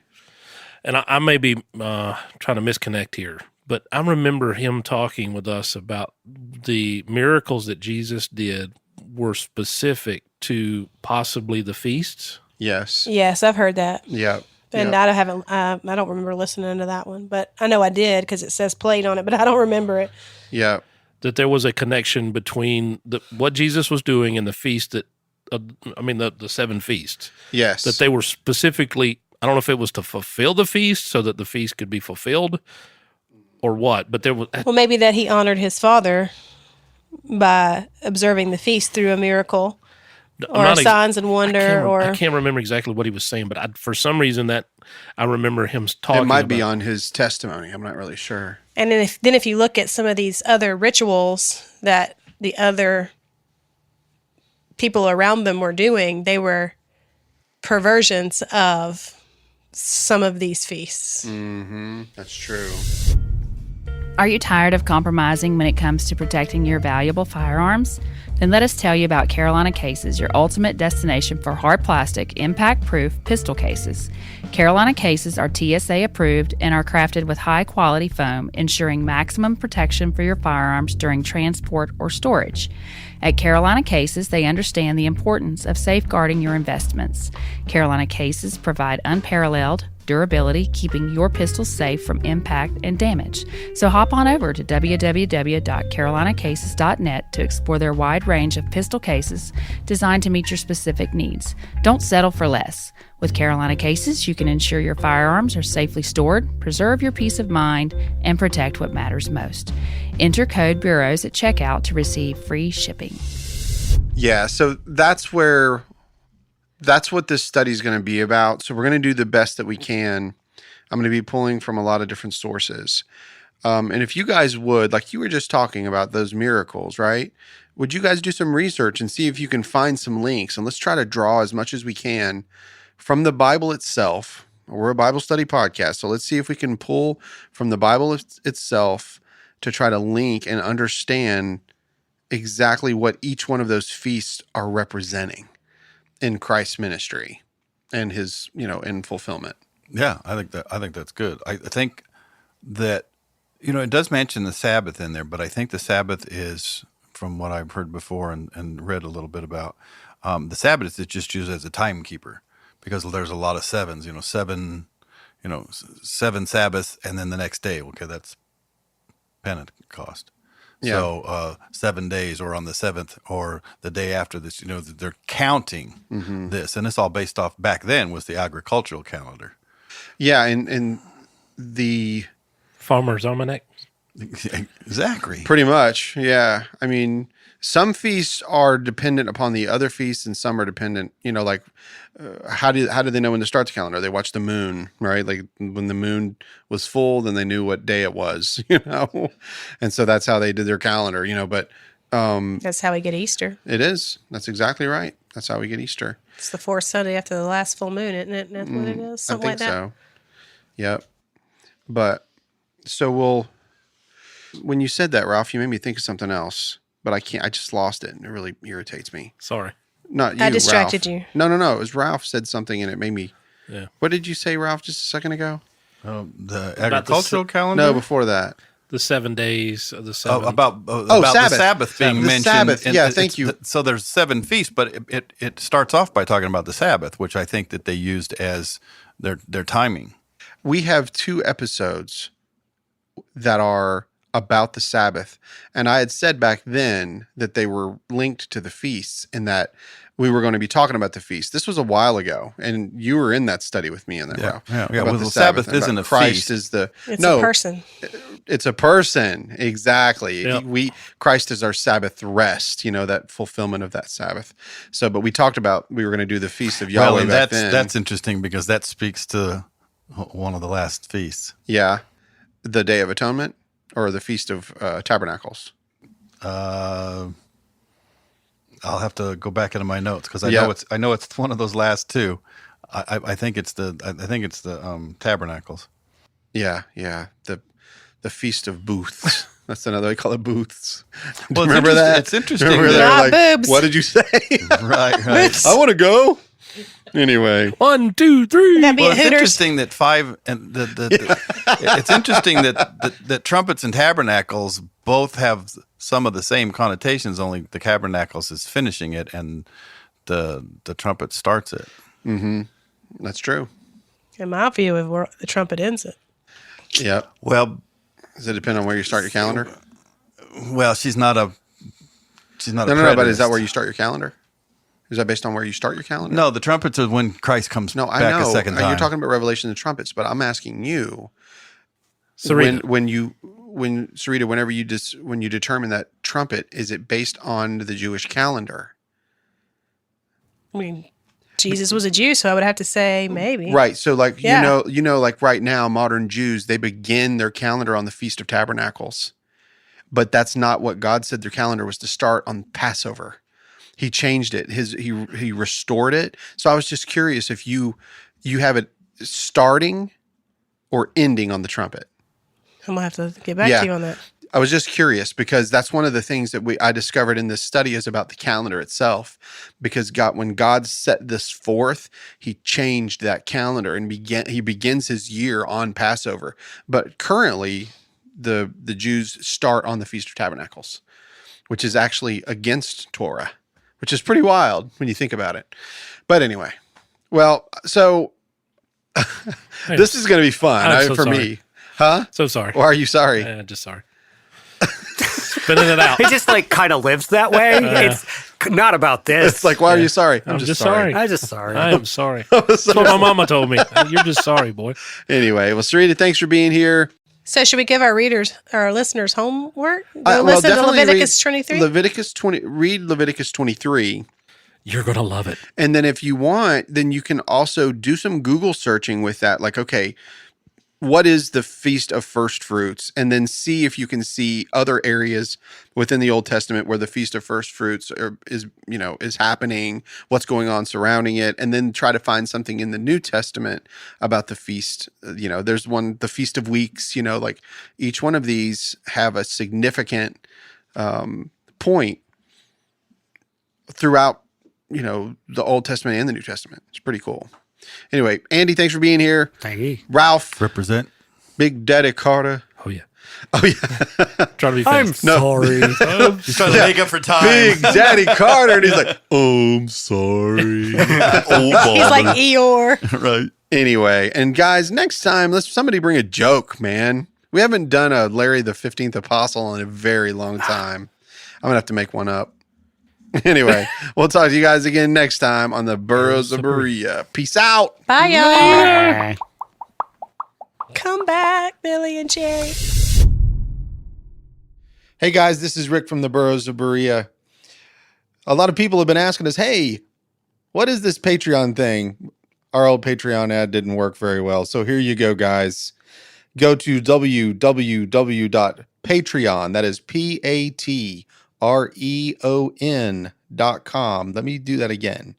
And I may be trying to misconnect here, but I remember him talking with us about the miracles that Jesus did were specific to possibly the feasts. Yes. Yes, I've heard that. Yeah. And I don't remember listening to that one, but I know I did, because it says played on it, but I don't remember it. Yeah. That there was a connection between what Jesus was doing and the feast the 7 feasts. Yes. That they were specifically, I don't know if it was to fulfill the feast so that the feast could be fulfilled or what, but there was. Well, maybe that he honored his father by observing the feast through a miracle. Or signs and wonder, I can't remember exactly what he was saying, but for some reason that I remember him talking. It might be on his testimony. I'm not really sure. And then if you look at some of these other rituals that the other people around them were doing, they were perversions of some of these feasts. Mm-hmm. That's true. Are you tired of compromising when it comes to protecting your valuable firearms? Then let us tell you about Carolina Cases, your ultimate destination for hard plastic, impact-proof pistol cases. Carolina Cases are TSA approved and are crafted with high-quality foam, ensuring maximum protection for your firearms during transport or storage. At Carolina Cases, they understand the importance of safeguarding your investments. Carolina Cases provide unparalleled durability, keeping your pistols safe from impact and damage. So hop on over to www.carolinacases.net to explore their wide range of pistol cases designed to meet your specific needs. Don't settle for less. With Carolina Cases, you can ensure your firearms are safely stored, preserve your peace of mind, and protect what matters most. Enter code Burros at checkout to receive free shipping. Yeah, so that's what this study is going to be about. So we're going to do the best that we can. I'm going to be pulling from a lot of different sources. And if you guys would, like you were just talking about those miracles, right? Would you guys do some research and see if you can find some links? And let's try to draw as much as we can from the Bible itself, We're a Bible study podcast. So let's see if we can pull from the Bible itself to try to link and understand exactly what each one of those feasts are representing in Christ's ministry and his, in fulfillment. Yeah, I think that's good. I think that, it does mention the Sabbath in there, but I think the Sabbath is, from what I've heard before and read a little bit about, the Sabbath is just used as a timekeeper because there's a lot of sevens, seven Sabbaths and then the next day. Okay, that's Pentecost. Yeah. So 7 days or on the seventh or the day after this, they're counting this. And it's all based off, back then, was the agricultural calendar. Yeah, and the Farmer's Almanac. Exactly. pretty much, yeah. I mean, some feasts are dependent upon the other feasts, and some are dependent. How do they know when to start the calendar? They watch the moon, right? Like when the moon was full, then they knew what day it was, and so that's how they did their calendar, But That's how we get Easter. it is. That's exactly right. That's how we get Easter. It's the fourth Sunday after the last full moon, isn't it? Isn't that what it is? Something I like think that. so. Yep. But so when you said that, Ralph, you made me think of something else, but I can't. I just lost it, and it really irritates me. Sorry. Not you. I distracted Ralph. you. No. It was Ralph said something, and it made me. Yeah. What did you say, Ralph? Just a second ago? The agricultural calendar? No, before that. The 7 days of the 7. About Sabbath. the Sabbath being The mentioned. Sabbath, and yeah, it's thank you. So there's 7 feasts, but it starts off by talking about the Sabbath, which I think that they used as their timing. We have 2 episodes that are about the Sabbath, and I had said back then that they were linked to the feasts and that we were going to be talking about the feast. This was a while ago, and you were in that study with me in that, Ralph. Yeah. about Well, the Sabbath and isn't about a Christ feast. is the It's a person. It's a person, exactly. Yep. Christ is our Sabbath rest. That fulfillment of that Sabbath. So, but we talked about we were going to do the feast of Yahweh Well, and back then. that's interesting because that speaks to one of the last feasts. Yeah, the Day of Atonement or the Feast of Tabernacles. I'll have to go back into my notes because Yeah. I know it's one of those last 2. I think it's the Tabernacles. Yeah. The Feast of Booths. That's another. They call it booths. Well, Remember that? It's interesting. Remember that- they were Not boobs. What did you say? right. I want to go. Anyway. 1, 2, 3. That'd be Well, at it's Hooters. interesting that it's interesting that trumpets and tabernacles both have some of the same connotations. Only the tabernacles is finishing it, and the trumpet starts it. That's true. In my view of where the trumpet ends it. Yep. Well, Does it depend on where you start your calendar? she's not a. No. But is that where you start your calendar? Is that based on where you start your calendar? No, the trumpets are when Christ comes No, I back know. a second time. You're talking about Revelation and trumpets, but I'm asking you. Serena. Sarita, when you determine that trumpet, is it based on the Jewish calendar? I mean, Jesus was a Jew, so I would have to say maybe. Right. So like Yeah. like right now, modern Jews, they begin their calendar on the Feast of Tabernacles. But that's not what God said their calendar was to start on Passover. He changed it. He restored it. So I was just curious if you have it starting or ending on the trumpet. I'm going to have to get back Yeah. to you on that. I was just curious because that's one of the things that I discovered in this study is about the calendar itself. Because when God set this forth, he changed that calendar and he begins his year on Passover. But currently, the Jews start on the Feast of Tabernacles, which is actually against Torah, which is pretty wild when you think about it. But anyway, well, so this is going to be fun I'm so for sorry. me. Huh? So sorry. Why are you sorry? Just sorry. Spinning it out. He just kind of lives that way. It's not about this. It's like, why are you sorry? I'm just sorry. I'm just sorry. I am sorry. That's what my mama told me. You're just sorry, boy. Anyway, well, Sarita, thanks for being here. So should we give our listeners homework? Go Well, listen to definitely Leviticus read 23? Read Leviticus 23. You're going to love it. And then if you want, then you can also do some Google searching with that. Like, okay, what is the Feast of First Fruits, and then see if you can see other areas within the Old Testament where the Feast of First Fruits is happening, what's going on surrounding it, and then try to find something in the New Testament about the feast. There's one, the Feast of Weeks, like each one of these have a significant point throughout, the Old Testament and the New Testament. It's pretty cool. Anyway, Andy, thanks for being here. Thank you. Ralph, Represent. Big Daddy Carter. Oh yeah. Oh yeah. Trying to be I'm fast. sorry. He's trying to make up for time. Big Daddy Carter, and he's like, "Oh, I'm sorry." He's like Eeyore. Right. Anyway, and guys, next time, let's somebody bring a joke, man. We haven't done a Larry the 15th Apostle in a very long time. I'm gonna have to make one up. Anyway, we'll talk to you guys again next time on the Burros of Berea. Peace out. Bye, y'all. Bye. Come back, Billy and Jerry. Hey guys, this is Rick from the Burros of Berea. A lot of people have been asking us, hey, what is this Patreon thing? Our old Patreon ad didn't work very well. So here you go, guys. Go to www.patreon. That is patreon.com. Let me do that again.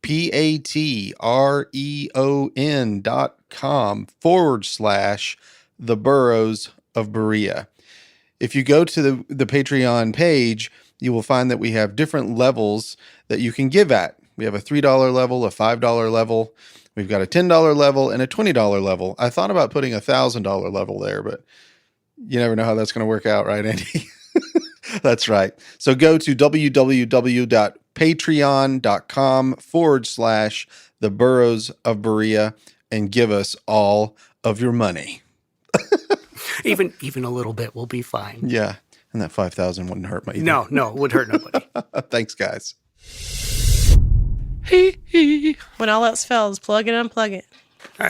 patreon.com/the Burros of Berea. If you go to the Patreon page, you will find that we have different levels that you can give at. We have a $3 level, a $5 level. We've got a $10 level and a $20 level. I thought about putting a $1,000 level there, but you never know how that's going to work out, right, Andy? That's right. So go to www.patreon.com/the Burros of Berea and give us all of your money. Even a little bit will be fine. Yeah. And that 5,000 wouldn't hurt me either. No, it would hurt nobody. Thanks, guys. When all else fails, plug it, unplug it. All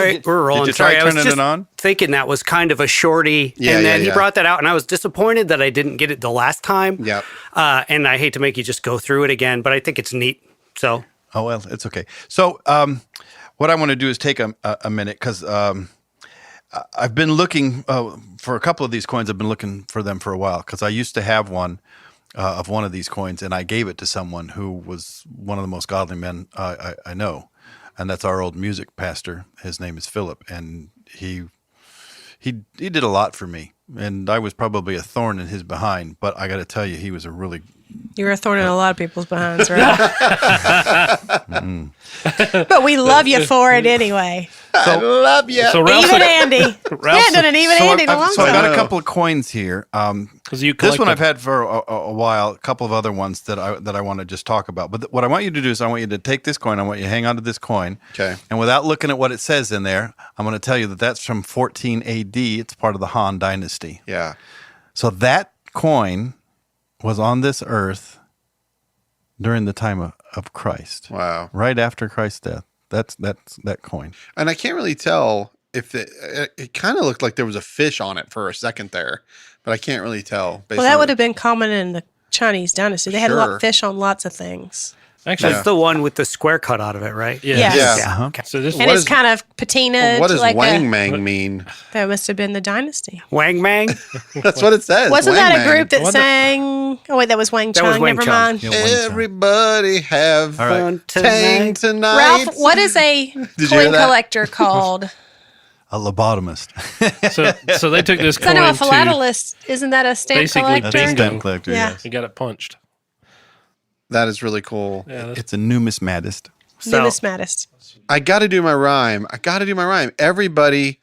right, we're rolling. Did you try Sorry, I was turning just it on? thinking that was kind of a shorty, Yeah, and then he yeah. brought that out, and I was disappointed that I didn't get it the last time. Yep. And I hate to make you just go through it again, but I think it's neat. So, Oh, well, it's okay. So what I want to do is take a minute because I've been looking for a couple of these coins. I've been looking for them for a while because I used to have one of one of these coins, and I gave it to someone who was one of the most godly men I know, and that's our old music pastor. His name is Philip, and he did a lot for me, and I was probably a thorn in his behind. But I got to tell you, he was a really You're a thorn in a lot of people's behinds, right? But we love you for it anyway. I love you. So Ralph, Even Andy. He hadn't done an even Andy in a long So I time. got a couple of coins here. because you This one collect I've had for a while. A couple of other ones that I want to just talk about. But what I want you to do is I want you to take this coin. I want you to hang on to this coin. Okay. And without looking at what it says in there, I'm going to tell you that that's from 14 A.D. It's part of the Han Dynasty. Yeah. So that coin was on this earth during the time of Christ. Wow. Right after Christ's death. That's that coin. And I can't really tell if it kind of looked like there was a fish on it for a second there, but I can't really tell. Well, that would have been common in the Chinese dynasty. They had a lot Sure. of fish on lots of things. Actually, that's the one with the square cut out of it, right? yeah. Yes. Yeah. Yeah. Okay. So this And What it's is- kind of patinaed. What does like Wang Mang mean? that must have been the dynasty. Wang Mang. That's what it says. Wasn't Wang that a Mang. group that Wasn't- sang? Oh, wait, that was Wang That was Chung. Wang Never Chung. mind. Yeah, Wing Chun. Everybody have All right. Fun tang tonight. tonight. Ralph, what is a you hear coin that? collector called? A lobotomist. so they took this 'Cause I coin know a to philatelist. Isn't that a stamp basically collector? That's a Bingo. stamp collector, Yeah. yes. he got it punched. That is really cool. Yeah, that's, It's a numismatist. So, Numismatist. I got to do my rhyme. Everybody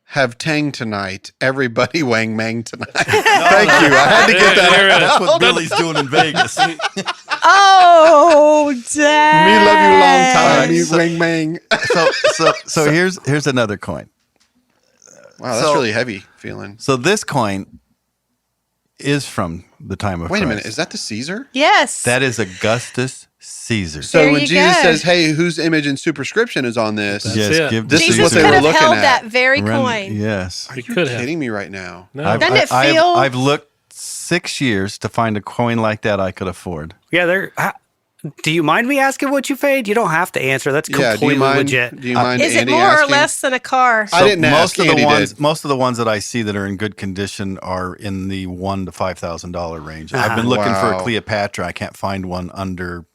have tang tonight. Everybody Wang Mang tonight. Thank you. I had to get that out. That's what Billy's doing in Vegas. Oh, dang. Me love you long time. Alright, Me so- Wang Mang. So here's another coin. Wow, that's So- really heavy feeling. So this coin is from the time of Wait a Christ. minute. Is that the Caesar? Yes. That is Augustus Caesar. So There when you Jesus go. says, "Hey, whose image and superscription is on this?" That's yes, it. give This is Jesus what they could were have looking held at. that very Ren- coin. Yes. Are you could have. kidding me right now? no. Doesn't it feel- I've looked 6 years to find a coin like that I could afford. yeah, they're. Do you mind me asking what you paid? You don't have to answer. That's Yeah, completely legit. Do you mind Is Andy it more or asking? less than a car? I didn't ask. Andy did. Most of the ones that I see that are in good condition are in the $1,000 to $5,000 range. I've been looking for a Wow. Cleopatra. I can't find one under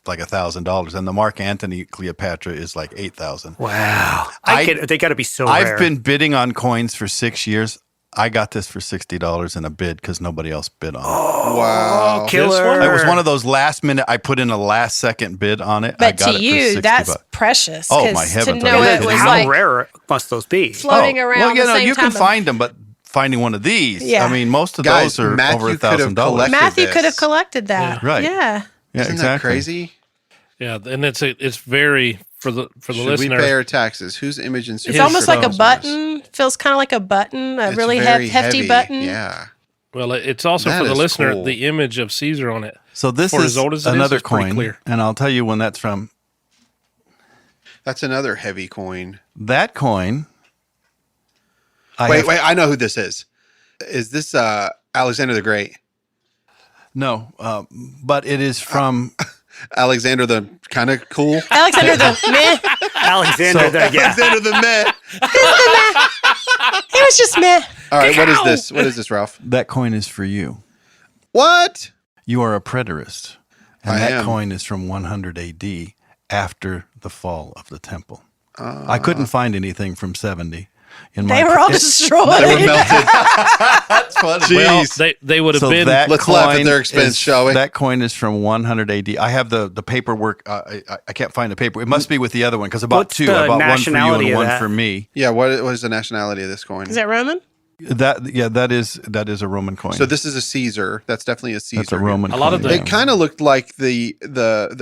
like $1,000, and the Mark Antony Cleopatra is like $8,000. Wow. They got to be so I've rare. been bidding on coins for 6 years. I got this for $60 in a bid because nobody else bid on it. Wow. Killer. It was one of those last minute. I put in a last second bid on it. I But got to it for you, 60 that's bucks. precious. Oh, 'cause my heavens, To are know you it kidding was me? How like rare must those be? floating around Well, the same you time. can find them, but finding one of these, Yeah. I mean, most of Guys, those are Matthew over could have $1,000. collected Matthew this. could have collected that. Right. Yeah. Yeah, Isn't that crazy? Yeah, and it's very for the Should listener. we pay our taxes? Whose image and It's superimposed almost like a was button. Feels kind of like a button, a It's really very hefty heavy. button. Yeah. Well, it's also That for the is listener cool. the image of Caesar on it. So this For is as old as it is, another it's pretty coin, clear. and I'll tell you when that's from. That's another heavy coin. That coin. Wait, I know who this is. Is this Alexander the Great? No, but it is from. Alexander the kind of cool? Alexander the meh. Alexander, Alexander the Met. It was just meh. All right, what is this? What is this, Ralph? That coin is for you. What? You are a preterist, and I that am. coin is from 100 A.D. after the fall of the temple. I couldn't find anything from 70. They were all destroyed. They were melted. That's funny. Jeez. They would have So been. that Let's laugh at coin their expense, shall we? That coin is from 100 AD. I have the paperwork. I can't find the paper. It must be with the other one because I bought What's two. the I bought one for you nationality and of one that? for me. Yeah, what is the nationality of this coin? Is that Roman? That is a Roman coin. So this is a Caesar. That's definitely a Caesar. That's a Roman. A lot of coin, the- It kind of looked like the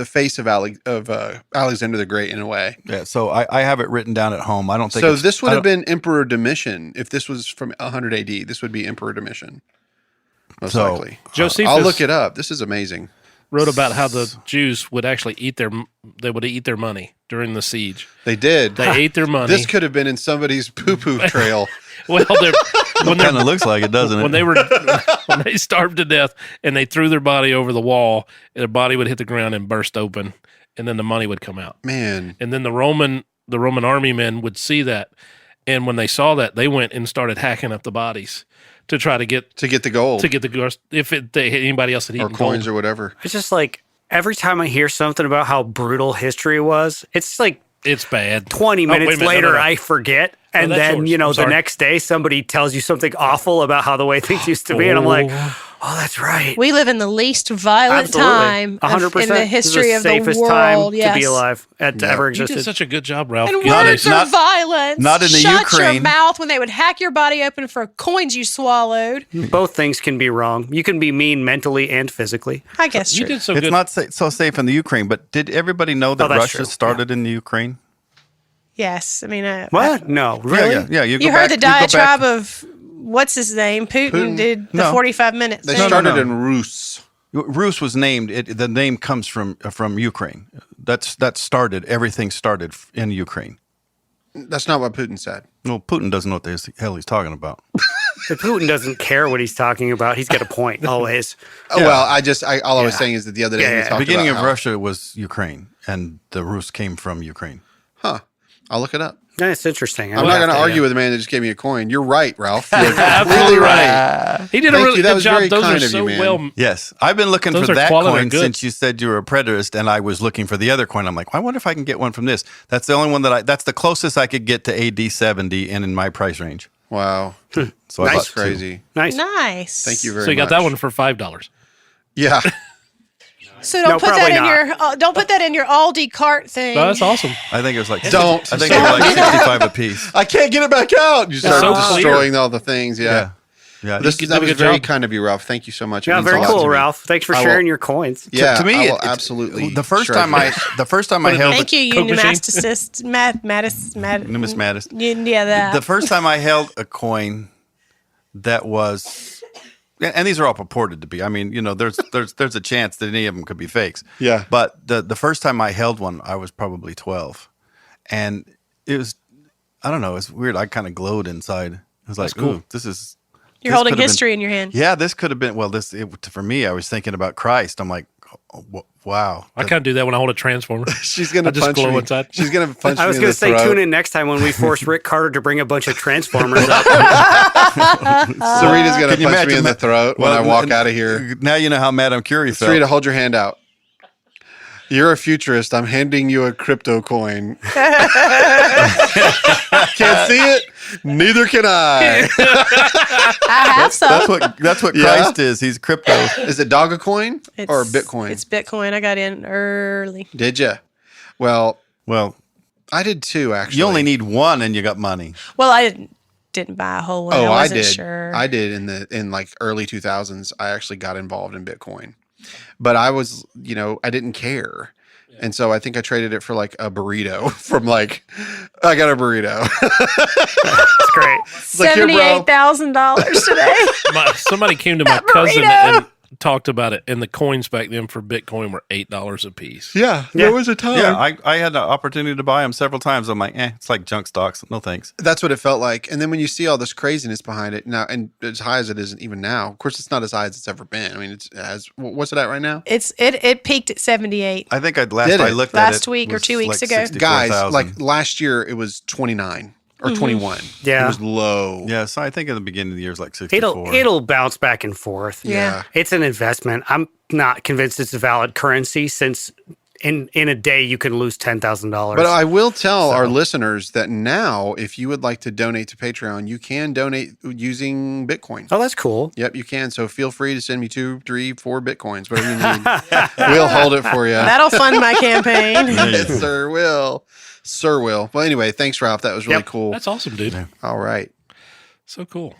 face of Alexander the Great in a way. Yeah. So I have it written down at home. I don't think. So it's- this would I have don't- been Emperor Domitian. If this was from 100 AD, this would be Emperor Domitian. Most So, likely. Josephus I'll look it up. This is amazing. wrote about how the Jews would actually eat their money during the siege. They did. They ate their money. This could have been in somebody's poo-poo trail. Well, when Kind of looks like it, doesn't it? when they starved to death and they threw their body over the wall, their body would hit the ground and burst open, and then the money would come out. Man. And then the Roman army men would see that, and when they saw that, they went and started hacking up the bodies to try to get To get the gold. anybody else had or eaten coins gold. or whatever. It's just like every time I hear something about how brutal history was, it's like It's bad. 20 Oh, wait a minutes minute. later, No. I forget. And that's then, yours. I'm the sorry. next day, somebody tells you something awful about how the way things used to be. And I'm like, oh, that's right. We live in the least violent Absolutely. time 100%. in the history This of is the safest the world. time Yes. to be alive to ever You did existed. such a good job, Ralph. And Getting words this- are violence. not in the Shut your Ukraine. mouth when they would hack your body open for coins you swallowed. Both things can be wrong. You can be mean mentally and physically. I guess You true. did so it's good. not so safe in the Ukraine. But did everybody know that Oh, that's Russia true. started in the Ukraine? Yes. I mean, What? No, really? Yeah. You go heard back- the you go back- diatribe of what's his name? Putin did the No. 45 minutes. They thing. started no. in Rus. Rus was named. The name comes from Ukraine. That started. Everything started in Ukraine. That's not what Putin said. Well, Putin doesn't know what the hell he's talking about. If Putin doesn't care what he's talking about, he's got a point always. Oh, well, all I was saying is that the other day Yeah, we yeah. talked The beginning about of how- Russia was Ukraine, and the Rus came from Ukraine. Huh. I'll look it up. That's interesting. I'm not going to yeah. argue with a man that just gave me a coin. You're right, Ralph. You're completely Absolutely right. He did a Thank really you. That good was job. very Those kind are of you, so man. well. Yes, I've been looking Those for are that quality coin goods. since you said you were a preterist, and I was looking for the other coin. I'm like, I wonder if I can get one from this. That's the only one that's the closest I could get to AD 70 and in my price range. Wow. So I That's bought two. crazy. Nice. Nice. Thank you very much. So you got that one for $5. Yeah. So don't No, put that probably in not. your don't put that in your Aldi cart thing. No, that's awesome. I think it was like Don't. I think it was like 65 a piece. I can't get it back out. You start so clear. destroying all the things. Yeah. Yeah. This, You did that a was good very job. kind of you, Ralph. Thank you so much. It Yeah, means a very lot to cool, me. Ralph. Thanks for I will- sharing your coins. Yeah, to me, I will it- absolutely. the first treasure time I this. held Thank you, Coke machine? numismatist. numismatist. Yeah, that. The first time I held a coin that was, and these are all purported to be. I mean, there's a chance that any of them could be fakes. Yeah. But the first time I held one, I was probably 12, and it was, I don't know, it's weird. I kind of glowed inside. I was like, cool. ooh, this is. You're this holding could have history in your hand. Yeah, this could have been. Well, for me, I was thinking about Christ. I'm like, Wow. I kind of do that when I hold a transformer. She's gonna I just punch glow me. inside. She's gonna punch me. I was in going the to say, throat. tune in next time when we force Rick Carter to bring a bunch of Transformers up. Sarita's gonna Can you punch me imagine in the that? throat when Well, I walk and- out of here. Now you know how Madame Curie felt. Sarita, hold your hand out. You're a futurist. I'm handing you a crypto coin. Can't see it? Neither can I. I have some. That's what Yeah? Christ is. He's crypto. Is it Dogecoin or Bitcoin? It's Bitcoin. I got in early. Did you? Well, Well, I did too, actually. you only need one and you got money. Well, I didn't buy a whole one. Oh, I I wasn't did. sure. I did in like early 2000s. I actually got involved in Bitcoin, but I was, I didn't care. And so I think I traded it for like a burrito from like, I got a burrito. It's great. like, here, bro. $78,000 today. Somebody came to my cousin and talked about it, and the coins back then for Bitcoin were $8 a piece. Yeah, there was a time. Yeah, I had the opportunity to buy them several times. I'm like, it's like junk stocks. No thanks. That's what it felt like. And then when you see all this craziness behind it now, and as high as it is even now, of course, it's not as high as it's ever been. I mean, it has, what's it at right now? It peaked at 78. I think I Did it? looked at it Last week or was 2 weeks like ago. 64,000. Guys, like last year, it was 29 or 21. Yeah. It was low. Yeah, so I think at the beginning of the year it was like 64. It'll bounce back and forth. Yeah. It's an investment. I'm not convinced it's a valid currency since in a day you can lose $10,000. But I will tell our listeners that now, if you would like to donate to Patreon, you can donate using Bitcoin. Oh, that's cool. Yep, you can. So feel free to send me 2, 3, 4 Bitcoins, whatever you need. We'll hold it for you. That'll fund my campaign. Yes, sir will. Sir will. Well, anyway, thanks, Ralph. That was really cool. That's awesome, dude. All right. So cool.